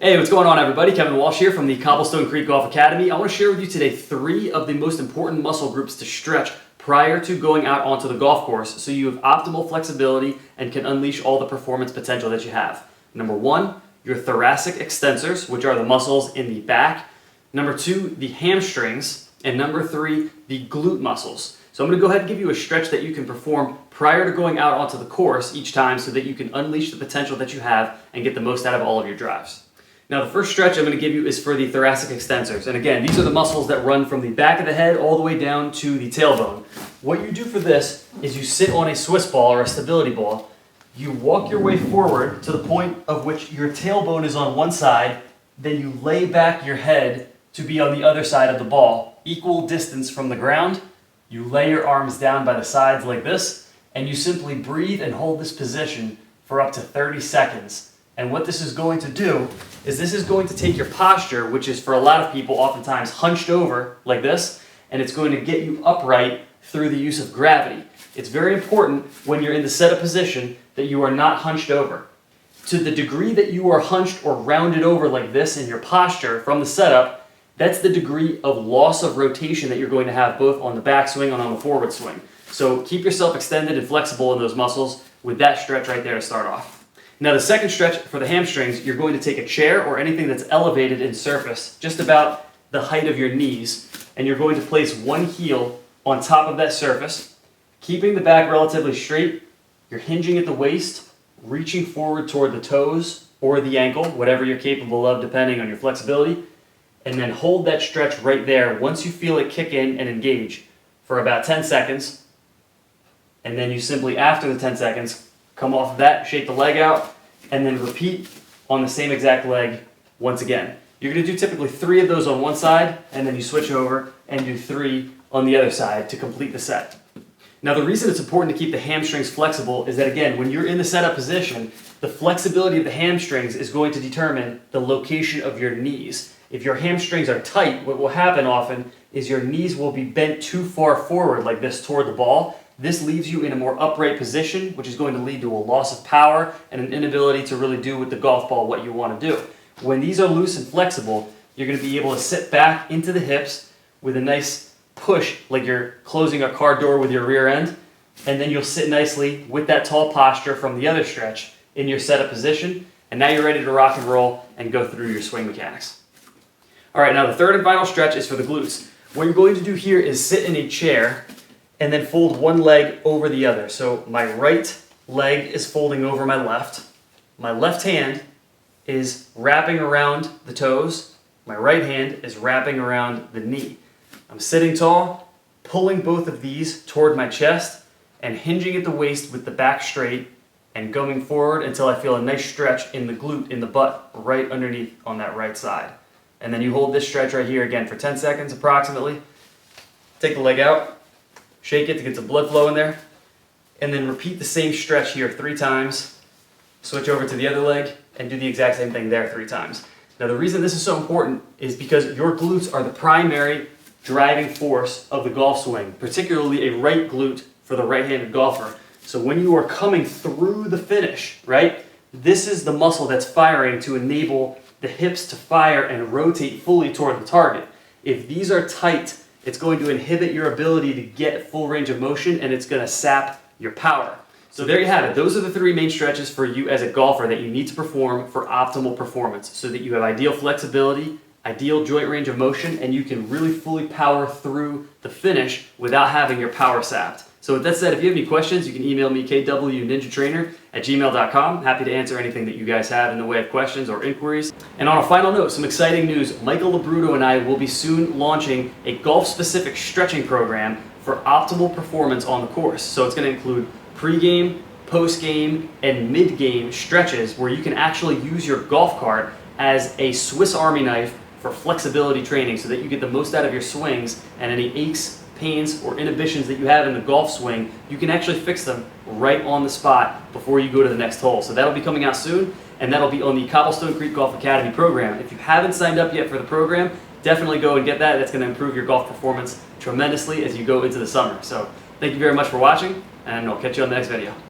Hey, what's going on everybody? Kevin Walsh here from the Cobblestone Creek Golf Academy. I want to share with you today 3 of the most important muscle groups to stretch prior to going out onto the golf course so you have optimal flexibility and can unleash all the performance potential that you have. Number 1, your thoracic extensors, which are the muscles in the back. Number 2, the hamstrings. And number 3, the glute muscles. So I'm going to go ahead and give you a stretch that you can perform prior to going out onto the course each time so that you can unleash the potential that you have and get the most out of all of your drives. Now the first stretch I'm going to give you is for the thoracic extensors. And again, these are the muscles that run from the back of the head all the way down to the tailbone. What you do for this is you sit on a Swiss ball or a stability ball. You walk your way forward to the point of which your tailbone is on one side, then you lay back your head to be on the other side of the ball, equal distance from the ground. You lay your arms down by the sides like this, and you simply breathe and hold this position for up to 30 seconds. And what this is going to do is this is going to take your posture, which is for a lot of people oftentimes hunched over like this, and it's going to get you upright through the use of gravity. It's very important when you're in the setup position that you are not hunched over. To the degree that you are hunched or rounded over like this in your posture from the setup, that's the degree of loss of rotation that you're going to have both on the backswing and on the forward swing. So keep yourself extended and flexible in those muscles with that stretch right there to start off. Now the second stretch for the hamstrings, you're going to take a chair or anything that's elevated in surface, just about the height of your knees, and you're going to place one heel on top of that surface, keeping the back relatively straight. You're hinging at the waist, reaching forward toward the toes or the ankle, whatever you're capable of depending on your flexibility, and then hold that stretch right there once you feel it kick in and engage for about 10 seconds, and then you simply, after the 10 seconds, come off of that, shake the leg out, and then repeat on the same exact leg once again. You're going to do typically 3 of those on one side, and then you switch over and do 3 on the other side to complete the set. Now the reason it's important to keep the hamstrings flexible is that, again, when you're in the setup position, the flexibility of the hamstrings is going to determine the location of your knees. If your hamstrings are tight, what will happen often is your knees will be bent too far forward like this toward the ball. This leaves you in a more upright position, which is going to lead to a loss of power and an inability to really do with the golf ball what you want to do. When these are loose and flexible, you're going to be able to sit back into the hips with a nice push, like you're closing a car door with your rear end, and then you'll sit nicely with that tall posture from the other stretch in your setup position, and now you're ready to rock and roll and go through your swing mechanics. All right, now the third and final stretch is for the glutes. What you're going to do here is sit in a chair and then fold one leg over the other. So my right leg is folding over my left. My left hand is wrapping around the toes. My right hand is wrapping around the knee. I'm sitting tall, pulling both of these toward my chest and hinging at the waist with the back straight and going forward until I feel a nice stretch in the glute, in the butt, right underneath on that right side. And then you hold this stretch right here again for 10 seconds approximately. Take the leg out. Shake it to get some blood flow in there, and then repeat the same stretch here 3 times. Switch over to the other leg and do the exact same thing there 3 times. Now the reason this is so important is because your glutes are the primary driving force of the golf swing, particularly a right glute for the right-handed golfer. So when you are coming through the finish, right, this is the muscle that's firing to enable the hips to fire and rotate fully toward the target. If these are tight, it's going to inhibit your ability to get full range of motion, and it's going to sap your power. So there you have it. Those are the 3 main stretches for you as a golfer that you need to perform for optimal performance so that you have ideal flexibility, ideal joint range of motion, and you can really fully power through the finish without having your power sapped. So with that said, if you have any questions, you can email me kwninjatrainer@gmail.com. Happy to answer anything that you guys have in the way of questions or inquiries. And on a final note, some exciting news. Michael Labruto and I will be soon launching a golf-specific stretching program for optimal performance on the course. So it's going to include pre-game, post-game, and mid-game stretches where you can actually use your golf cart as a Swiss Army knife for flexibility training so that you get the most out of your swings, and any aches, pains, or inhibitions that you have in the golf swing, you can actually fix them right on the spot before you go to the next hole. So that'll be coming out soon, and that'll be on the Cobblestone Creek Golf Academy program. If you haven't signed up yet for the program, definitely go and get that. That's going to improve your golf performance tremendously as you go into the summer. So thank you very much for watching, and I'll catch you on the next video.